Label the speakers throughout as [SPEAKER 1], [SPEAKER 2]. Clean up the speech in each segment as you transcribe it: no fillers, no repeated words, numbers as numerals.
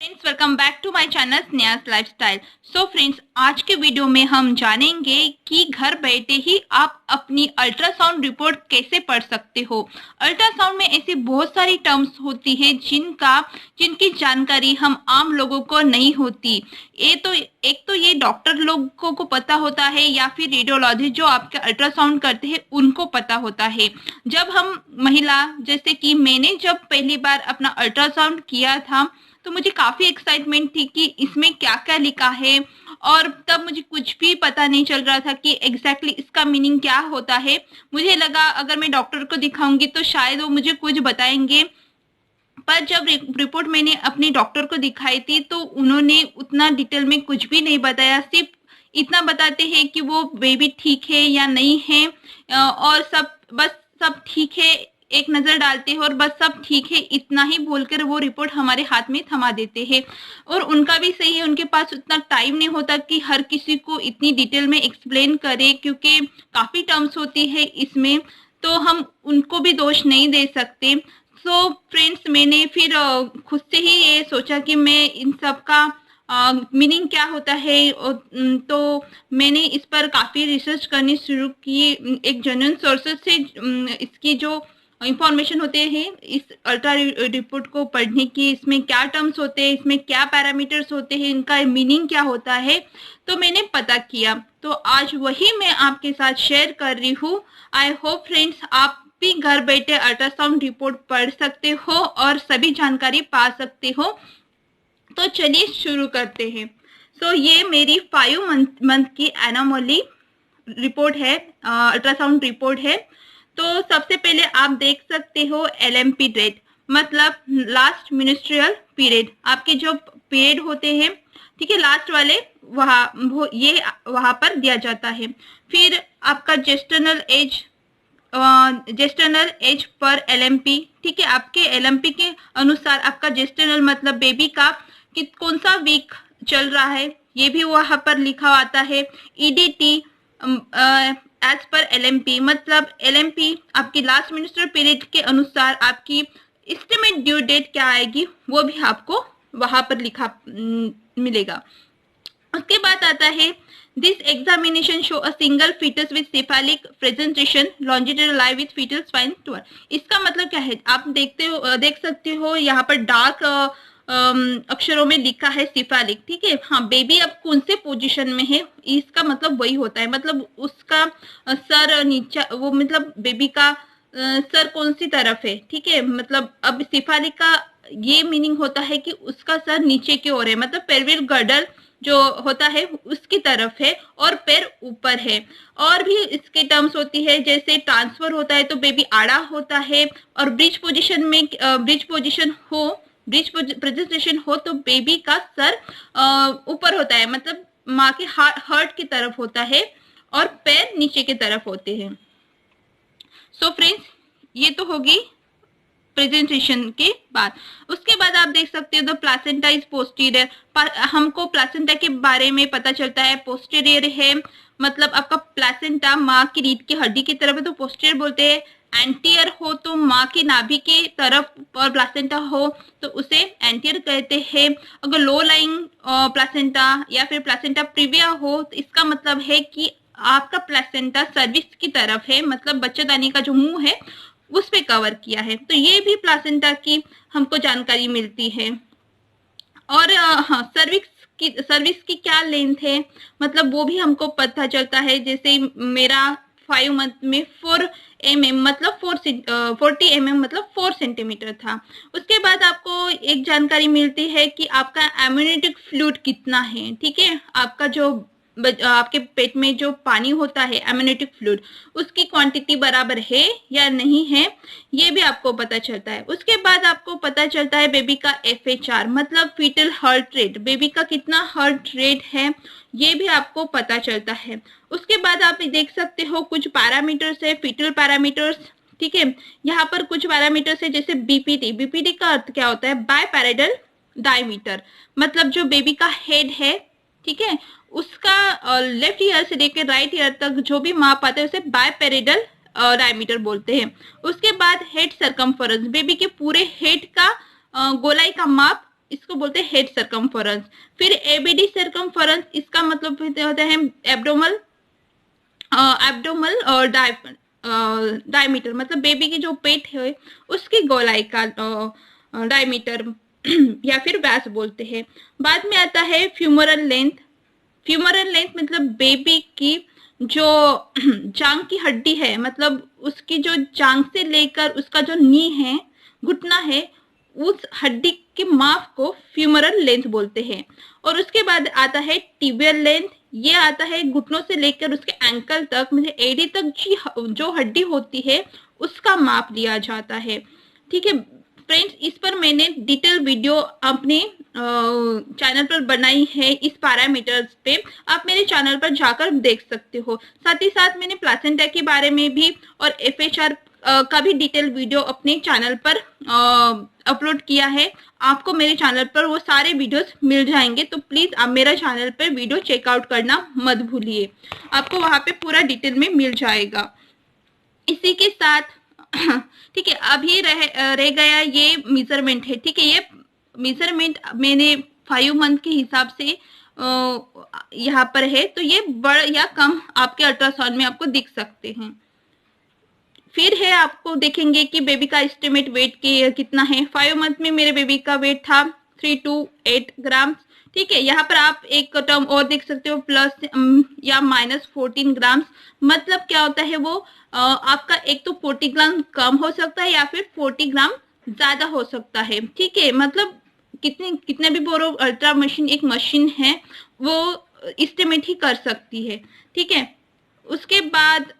[SPEAKER 1] Friends, welcome back to my channel Sneha's lifestyle. So friends, आज के video में हम जानेंगे कि घर बैठे ही आप अपनी अल्ट्रासाउंड रिपोर्ट कैसे पढ़ सकते हो। अल्ट्रासाउंड में ऐसी बहुत सारी टर्म्स होती है जिनकी जानकारी हम आम लोगों को नहीं होती। एक तो ये डॉक्टर लोगों को पता होता है या फिर रेडियोलॉजी जो आपके अल्ट्रासाउंड करते हैं उनको पता होता है। जब हम महिला, जैसे कि मैंने जब पहली बार अपना अल्ट्रासाउंड किया था तो मुझे काफी एक्साइटमेंट थी कि इसमें क्या क्या लिखा है, और तब मुझे कुछ भी पता नहीं चल रहा था कि एग्जैक्टली इसका मीनिंग क्या होता है। मुझे लगा अगर मैं डॉक्टर को दिखाऊंगी तो शायद वो मुझे कुछ बताएंगे, पर जब रिपोर्ट मैंने अपने डॉक्टर को दिखाई थी तो उन्होंने उतना डिटेल में कुछ भी नहीं बताया। सिर्फ इतना बताते हैं कि वो बेबी ठीक है या नहीं है, और सब ठीक है, एक नजर डालते हैं और बस सब ठीक है इतना ही बोलकर वो रिपोर्ट हमारे हाथ में थमा देते हैं। और उनका भी सही है, उनके पास उतना टाइम नहीं होता कि हर किसी को इतनी डिटेल में एक्सप्लेन करे, क्योंकि काफी टर्म्स होती है इसमें, तो हम उनको भी दोष नहीं दे सकते। सो फ्रेंड्स, मैंने फिर खुद से ही ये सोचा कि मैं इन सब का मीनिंग क्या होता है, तो मैंने इस पर काफ़ी रिसर्च करनी शुरू की। एक जेन्युइन सोर्सेज से इसकी जो इंफॉर्मेशन होते हैं इस अल्ट्रा रिपोर्ट को पढ़ने की, इसमें क्या टर्म्स होते हैं, इसमें क्या पैरामीटर्स होते हैं, इनका मीनिंग क्या होता है, तो मैंने पता किया। तो आज वही मैं आपके साथ शेयर कर रही हूँ। आई होप फ्रेंड्स आप भी घर बैठे अल्ट्रासाउंड रिपोर्ट पढ़ सकते हो और सभी जानकारी पा सकते हो। तो चलिए शुरू करते हैं। सो ये मेरी 5 मंथ की एनोमली रिपोर्ट है, अल्ट्रासाउंड रिपोर्ट है। तो सबसे पहले आप देख सकते हो LMP डेट, मतलब लास्ट मिनिस्ट्रियल पीरियड। आपके जो पीरियड होते हैं, ठीक है, लास्ट वाले वहाँ पर दिया जाता है। फिर आपका जेस्टर्नल एज पर LMP, ठीक है, आपके LMP के अनुसार आपका जेस्टर्नल मतलब बेबी का कि कौन सा वीक चल रहा है ये भी वहाँ पर लिखा आता है। EDT एज पर LMP, मतलब LMP आपकी लास्ट मिनिस्टर पीरियड के अनुसार आपकी एस्टिमेट ड्यू डेट क्या आएगी वो भी आपको वहाँ पर लिखा मिलेगा। उसके बाद आता है this examination show a single fetus with cephalic presentation longitudinal lie with fetal spine tour. इसका मतलब क्या है, आप देख सकते हो यहाँ पर डार्क अक्षरों में लिखा है सिफालिक, ठीक है। हाँ, बेबी अब कौन से पोजीशन में है इसका मतलब वही होता है, मतलब उसका सर नीचे, वो मतलब बेबी का सर कौन सी तरफ है, ठीक है। मतलब अब सिफालिक का ये मीनिंग होता है कि उसका सर नीचे की ओर है, मतलब पेल्विक गर्डल जो होता है उसकी तरफ है और पैर ऊपर है। और भी इसके टर्म्स होती है, जैसे ट्रांसफर होता है तो बेबी आड़ा होता है, और ब्रिज प्रेजेंटेशन हो तो बेबी का सर ऊपर होता है, मतलब माँ के हार्ट की तरफ होता है और पैर नीचे की तरफ होते हैं। सो फ्रेंड्स, ये तो होगी प्रेजेंटेशन के बाद। उसके बाद आप देख सकते हो द प्लासेंटा इज पोस्टीरियर। हमको प्लासेंटा के बारे में पता चलता है पोस्टीरियर है, मतलब आपका प्लासेंटा माँ की रीढ़ की हड्डी की तरफ है तो पोस्टीरियर बोलते हैं। एंटीयर हो तो माँ की नाभि की तरफ और प्लासेंटा हो तो उसे एंटीयर कहते हैं। अगर लो लाइंग प्लासेंटा या फिर प्लासेंटा प्रीविया हो तो इसका मतलब है कि आपका प्लासेंटा सर्विक्स की तरफ है, मतलब बच्चेदानी का जो मुंह है उस पे कवर किया है। तो ये भी प्लासेंटा की हमको जानकारी मिलती है। और हाँ, सर्विक्स की क्या लेंथ है, मतलब वो भी हमको पता चलता है। जैसे मेरा 5 मंथ में 4 mm मतलब 40 mm मतलब 4 सेंटीमीटर था। उसके बाद आपको एक जानकारी मिलती है कि आपका एम्नियोटिक फ्लूइड कितना है, ठीक है। आपका जो आपके पेट में जो पानी होता है एम्नियोटिक फ्लूइड, उसकी क्वांटिटी बराबर है या नहीं है, ये भी आपको पता चलता है। उसके बाद आपको पता चलता है बेबी का FHR मतलब फीटल हार्ट रेट, बेबी का कितना हार्ट रेट है ये भी आपको पता चलता है। उसके बाद आप देख सकते हो कुछ पैरामीटर्स है, फीटल पैरामीटर्स, ठीक है। यहाँ पर कुछ पैरामीटर्स है जैसे BPD का अर्थ क्या होता है, बाय पैराइडल डायमीटर, मतलब जो बेबी का हेड है, ठीक है, उसका लेफ्ट ईयर से लेकर राइट ईयर तक जो भी माप आता है उसे बाय पैराइडल डायमीटर बोलते हैं। उसके बाद हेड सरकमफरेंस, बेबी के पूरे हेड का गोलाई का माप इसको बोलते हैं हेड सर्कम्फरेंस। फिर एबीडी सर्कम्फरेंस, इसका मतलब होता है एब्डोमल और डायमीटर, मतलब बेबी की जो पेट है उसकी गोलाई का डायमीटर या फिर व्यास बोलते हैं। बाद में आता है फ्यूमरल लेंथ। फ्यूमरल लेंथ मतलब बेबी की जो जांग की हड्डी है, मतलब उसकी जो जांग से लेकर उसका जो नी है, घुटना है, उस हड्डी के माप को फ्यूमरल लेंथ बोलते हैं। और उसके बाद आता है टिबियल लेंथ। ये आता है घुटनों से लेकर उसके एंकल तक, मतलब एडी तक जो हड्डी होती है उसका माप लिया जाता है। ठीक है फ्रेंड्स, इस पर मैंने डिटेल वीडियो अपने चैनल पर बनाई है। इस पैरामीटर्स पे आप मेरे चैनल पर जाकर देख सकते हो। साथ ही साथ मैंने प्लासेंटा के बारे में भी और एफएचआर का भी डिटेल वीडियो अपने चैनल पर अपलोड किया है। आपको मेरे चैनल पर वो सारे वीडियोस मिल जाएंगे, तो प्लीज आप मेरा चैनल पर वीडियो चेकआउट करना मत भूलिए, आपको वहां पे पूरा डिटेल में मिल जाएगा। इसी के साथ ठीक है, अभी रह गया ये मेजरमेंट है। ठीक है, ये मेजरमेंट मैंने 5 मंथ के हिसाब से यहाँ पर है, तो ये बड़ या कम आपके अल्ट्रासाउंड में आपको दिख सकते हैं। फिर है, आपको देखेंगे कि बेबी का एस्टिमेट वेट कितना है। 5 मंथ में मेरे बेबी का वेट था 3 to 8 ग्राम। ठीक है, यहाँ पर आप एक टर्म और देख सकते हो, प्लस या माइनस 14 ग्राम। मतलब क्या होता है वो आपका एक तो 40 ग्राम कम हो सकता है या फिर 40 ग्राम ज्यादा हो सकता है। ठीक है, मतलब कितने भी बोरो अल्ट्रा मशीन एक मशीन है वो एस्टिमेट ही कर सकती है। ठीक है, उसके बाद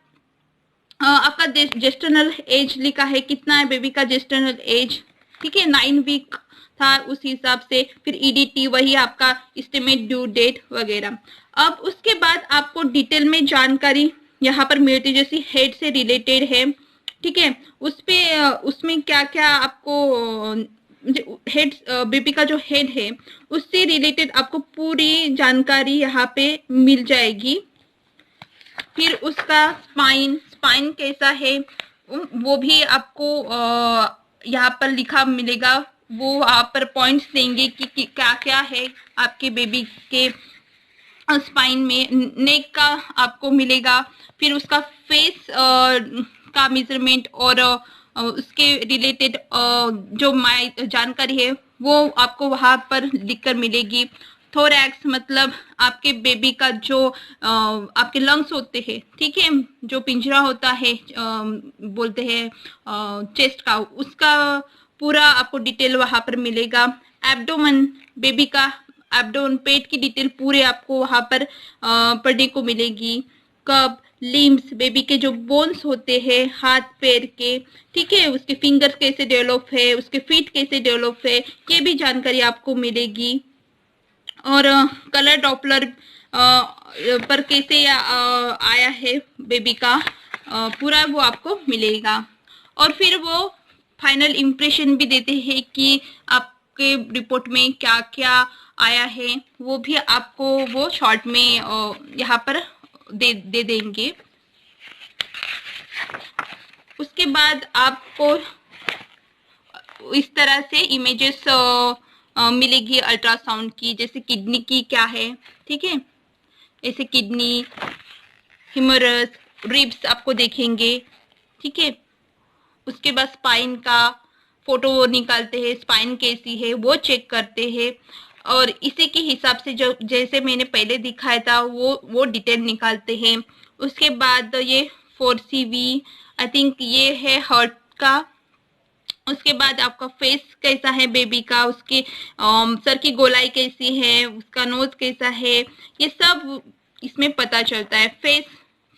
[SPEAKER 1] आपका जेस्टर्नल एज लिखा है, कितना है बेबी का जेस्टर्नल एज। ठीक है, 9 वीक था उस हिसाब से। फिर ईडीटी वही आपका एस्टिमेट ड्यू डेट वगैरह। अब उसके बाद आपको डिटेल में जानकारी यहाँ पर मिलती है, जैसे हेड से रिलेटेड है। ठीक है, उसमें क्या क्या आपको हेड, बेबी का जो हेड है उससे रिलेटेड आपको पूरी जानकारी यहाँ पे मिल जाएगी। फिर उसका स्पाइन कैसा है वो भी आपको यहाँ पर लिखा मिलेगा। वो आप पर पॉइंट्स देंगे कि क्या क्या है आपके बेबी के स्पाइन में। नेक का आपको मिलेगा। फिर उसका फेस का मेजरमेंट और उसके रिलेटेड जो जानकारी है वो आपको वहाँ पर लिखकर मिलेगी। थोरैक्स मतलब आपके बेबी का जो आपके लंग्स होते हैं, ठीक है, जो पिंजरा होता है बोलते हैं चेस्ट का, उसका पूरा आपको डिटेल वहां पर मिलेगा। एब्डोमेन, बेबी का एब्डोमेन, पेट की डिटेल पूरे आपको वहां पर पढ़ने को मिलेगी। कब, लिम्स, बेबी के जो बोन्स होते हैं हाथ पैर के, ठीक है, उसके फिंगर्स कैसे डेवलप है, उसके फीट कैसे डेवलप है, ये भी जानकारी आपको मिलेगी। और कलर डॉपलर पर कैसे आया है बेबी का पूरा वो आपको मिलेगा। और फिर वो फाइनल इम्प्रेशन भी देते हैं कि आपके रिपोर्ट में क्या क्या आया है, वो भी आपको वो शॉर्ट में यहाँ पर दे देंगे। उसके बाद आपको इस तरह से इमेजेस मिलेगी अल्ट्रासाउंड की, जैसे किडनी की क्या है, ठीक है, ऐसे किडनी, ह्यूमरस, रिब्स आपको देखेंगे, ठीक है। उसके बाद स्पाइन का फोटो निकालते हैं, स्पाइन कैसी है वो चेक करते हैं, और इसी के हिसाब से जो जैसे मैंने पहले दिखाया था वो डिटेल निकालते हैं। उसके बाद ये 4CV आई थिंक ये है हार्ट का। उसके बाद आपका फेस कैसा है बेबी का, उसके सर की गोलाई कैसी है, उसका नोज कैसा है, ये सब इसमें पता चलता है।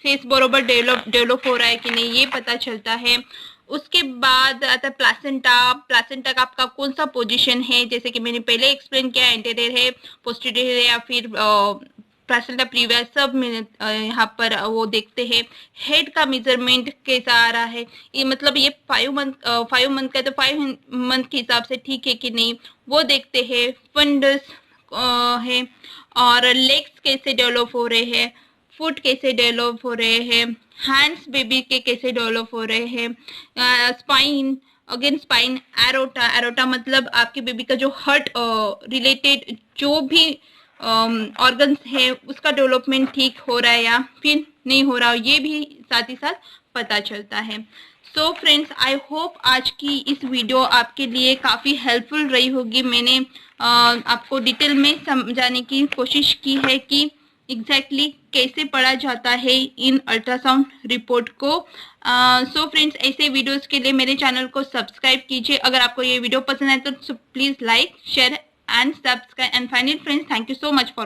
[SPEAKER 1] फेस बरोबर डेवलप हो रहा है कि नहीं ये पता चलता है। उसके बाद आता है प्लासेंटा का आपका कौन सा पोजीशन है, जैसे कि मैंने पहले एक्सप्लेन किया, एंटीरियर है, पोस्टीरियर है या फिर प्लासेंटा प्रीविया, सब यहाँ पर वो देखते हैं। हेड का मेजरमेंट कैसा आ रहा है, ये मतलब ये 5 मंथ का, तो 5 मंथ के हिसाब से ठीक है कि नहीं वो देखते हैं। फंडस है, और लेग्स कैसे डेवलप हो रहे हैं, फुट कैसे डेवलप हो रहे हैं, हैंड्स बेबी के कैसे डेवलप हो रहे हैं, spine again spine aorta, aorta मतलब आपके बेबी का जो हार्ट रिलेटेड जो भी ऑर्गन्स है उसका डेवलपमेंट ठीक हो रहा है या फिर नहीं हो रहा, ये भी साथ ही साथ पता चलता है। सो फ्रेंड्स, आई होप आज की इस वीडियो आपके लिए काफ़ी हेल्पफुल रही होगी। मैंने आपको डिटेल में समझाने की कोशिश की है कि एग्जैक्टली कैसे पढ़ा जाता है इन अल्ट्रासाउंड रिपोर्ट को। सो फ्रेंड्स, ऐसे वीडियोस के लिए मेरे चैनल को सब्सक्राइब कीजिए। अगर आपको ये वीडियो पसंद आए तो please like, share and subscribe. And finally friends, thank you so much for